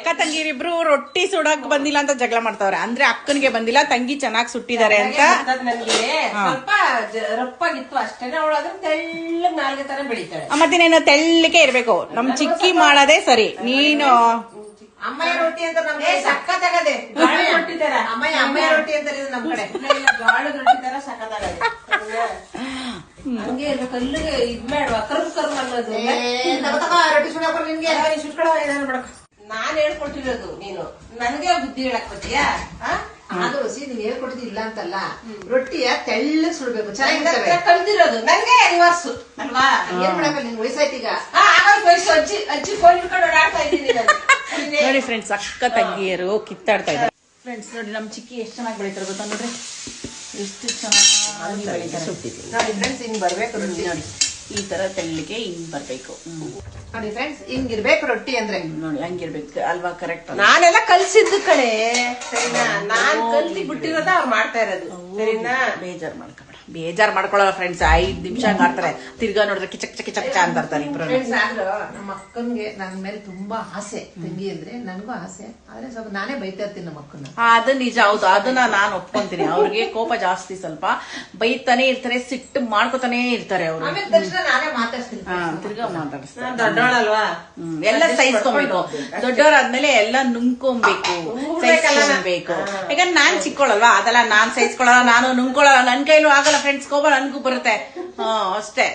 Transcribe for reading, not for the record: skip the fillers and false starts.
ಅಕ್ಕ ತಂಗಿರಿಬ್ರು ರೊಟ್ಟಿ ಸುಡಕ್ ಬಂದಿಲ್ಲ ಅಂತ ಜಗಳ ಮಾಡ್ತಾವ್ರೆ. ಅಂದ್ರೆ ಅಕ್ಕನಿಗೆ ಬಂದಿಲ್ಲ, ತಂಗಿ ಚೆನ್ನಾಗಿ ಸುಟ್ಟಿದ್ದಾರೆ ಅಂತ. ನನ್ಗೆ ಸ್ವಲ್ಪ ರಪ್ಪಾಗಿತ್ತು ಅಷ್ಟೇನೆ. ಅವಳಾದ್ರೆ ತೆಳ್ಳಗ್ ನಾಲ್ಗೆ ತರ ಬೆಳಿತಾಳೆ. ಮತ್ತೆ ನೀನು ತೆಳ್ಳಗೆ ಇರ್ಬೇಕು. ನಮ್ ಚಿಕ್ಕಿ ಮಾಡೋದೇ ಸರಿ. ನೀನು ಅಮ್ಮಯ್ಯ ರೊಟ್ಟಿ ಅಂತ ನಮ್ಗೆ ಸಕ್ಕತ್ತಾಗದೆ. ಗಾಳಿ ರೊಟ್ಟಿ ತರ ಅಮ್ಮಯ್ಯ ರೊಟ್ಟಿ ಅಂತ ನಮ್ ಕಡೆ ಗಾಳದ ರೊಟ್ಟಿ ತರ ಸಕ್ಕತ್ತಾಗದೆ. ಹಂಗೆ ಕಲ್ಲಿಗೆ ಇದ್ ಮಾಡುವ ಕರ್ಮ್ ಕರ್ಮ್ ಅನ್ನೋದು ರೊಟ್ಟಿ ಸುಡಕ ನಿನ್ಗೆ ಸುಟ್ಕೊಳ ಮಾಡಕ ನಾನ್ ಹೇಳ್ಕೊಟ್ಟಿರೋದು. ನೀನು ನನ್ಗೆ ಬುದ್ಧಿ ಹೇಳಕ್ ಬರ್ತೀಯಾ? ಅದು ಸಿ ನೀನ್ ಹೇಳ್ಕೊಟ್ಟಿದ್ದು ಇಲ್ಲ ಅಂತಲ್ಲ, ರೊಟ್ಟಿಯ ತೆಳ್ಳಗ್ ಸುಡ್ಬೇಕು, ಚೆನ್ನಾಗಿ ಕಲ್ತಿರೋದು ನನ್ಗೆ ರಿವರ್ಸು ಅಲ್ವಾ? ಏನ್ ಮಾಡಕಲ್ಲ ನಿನ್ ವಯಸ್ಸಾಯ್ತೀಗ. ವಯಸ್ಸು ಅಜ್ಜಿ ಅಜ್ಜಿ ಫೋನ್ ಹಿಡ್ಕೊಂಡು ಓಡಾಡ್ತಾ ಇದ್ದೀನಿ ನಾನು. ನೋಡಿ ಫ್ರೆಂಡ್ಸ್, ಅಕ್ಕ ತಂಗಿಯರು ಕಿತ್ತಾಡ್ತಾ ಇದ್ದಾರೆ. ಫ್ರೆಂಡ್ಸ್ ನೋಡಿ, ನಮ್ ಚಿಕ್ಕಿ ಎಷ್ಟು ಚೆನ್ನಾಗಿ ಬೆಳಿತಾರೆ ಗೊತ್ತಾ? ನೋಡ್ರಿ ಎಷ್ಟು ಚೆನ್ನಾಗಿ ಬೆಳಿತಾರೆ. ನೋಡಿ ಫ್ರೆಂಡ್ಸ್, ಹಿಂಗ್ ಬರ್ಬೇಕು ರೊಟ್ಟಿ. ನೋಡಿ ಈ ತರ ತೆಳ್ಳಿಗೆ ಹಿಂಗ್ ಬರ್ಬೇಕು. ನೋಡಿ ಫ್ರೆಂಡ್ಸ್, ಹಿಂಗಿರ್ಬೇಕು ರೊಟ್ಟಿ ಅಂದ್ರೆ. ನೋಡಿ ಹಂಗಿರ್ಬೇಕು ಅಲ್ವಾ? ಕರೆಕ್ಟ್. ನಾನೆಲ್ಲ ಕಲ್ಸಿದ್ದು ಕಡೆ ಸರಿನಾ? ನಾನ್ ಕಲ್ತಿ ಬಿಟ್ಟಿರೋದ ಅವ್ರು ಮಾಡ್ತಾ ಇರೋದು ಸರಿನಾ? ಬೇಜಾರ್ ಮಾಡ್ಕೊಬೇಡ, ಬೇಜಾರ್ ಮಾಡ್ಕೊಳಲ್ಲ ಫ್ರೆಂಡ್ಸ್. 5 ನಿಮಿಷ ಮಾಡ್ತಾರೆ, ತಿರ್ಗಾ ನೋಡಿದ್ರೆ ಕಿಚಕ್ ಚಕ್ ಚಕ್ ಅಂತ ಇರ್ತಾರೆ ಇಬ್ರು. ಫ್ರೆಂಡ್ಸ್ ಆದ್ರೂ ನಮ್ಮ ಅಕ್ಕನ್ಗೆ ನನ್ ಮೇಲೆ ತುಂಬಾ ಆಸೆ. ತಂಗಿ ಅಂದ್ರೆ ನನ್ಗೂ ಆಸೆ, ಆದ್ರೆ ಸ್ವಲ್ಪ ನಾನೇ ಬೈತಾ ಇರ್ತೀನಿ ನಮ್ಮ ಅಕ್ಕನ. ಅದು ನಿಜ, ಹೌದು, ಅದನ್ನ ನಾನು ಒಪ್ಕೊಂತೀನಿ. ಅವ್ರಿಗೆ ಕೋಪ ಜಾಸ್ತಿ, ಸ್ವಲ್ಪ ಬೈತಾನೆ ಇರ್ತಾರೆ, ಸಿಟ್ಟು ಮಾಡ್ಕೊತಾನೆ ಇರ್ತಾರೆ ಅವರು. ಆಮೇಲೆ ತಕ್ಷಣ ನಾನೇ ಮಾತಾಡ್ತೀನಿ. ತಿರ್ಗಾ ಮಾತಾಡಿಸ್ತಾರೆ. ದೊಡ್ಡವಳಲ್ವಾ? ಎಲ್ಲ ಸಹಿಸ್ಕೊಬೇಕು. ದೊಡ್ಡವರಾದ್ಮೇಲೆ ಎಲ್ಲ ನುಂಗ್ಕೊಬೇಕು, ಸಹಿಸ್ಕೊಬೇಕು. ಯಾಕಂದ್ರೆ ನಾನ್ ಚಿಕ್ಕೋಳಲ್ವಾ, ಅದೆಲ್ಲ ನಾನ್ ಸಹಿಸ್ಕೊಳಲ್ಲ, ನಾನು ನುಂಗ್ಕೊಳಲ್ಲ. ನನ್ ಕೈಲೂ ಆಗಲ್ಲ ಫ್ರೆಂಡ್ಸ್. ಕೋಪ ನನ್ಗೂ ಬರುತ್ತೆ. ಅಷ್ಟೇ.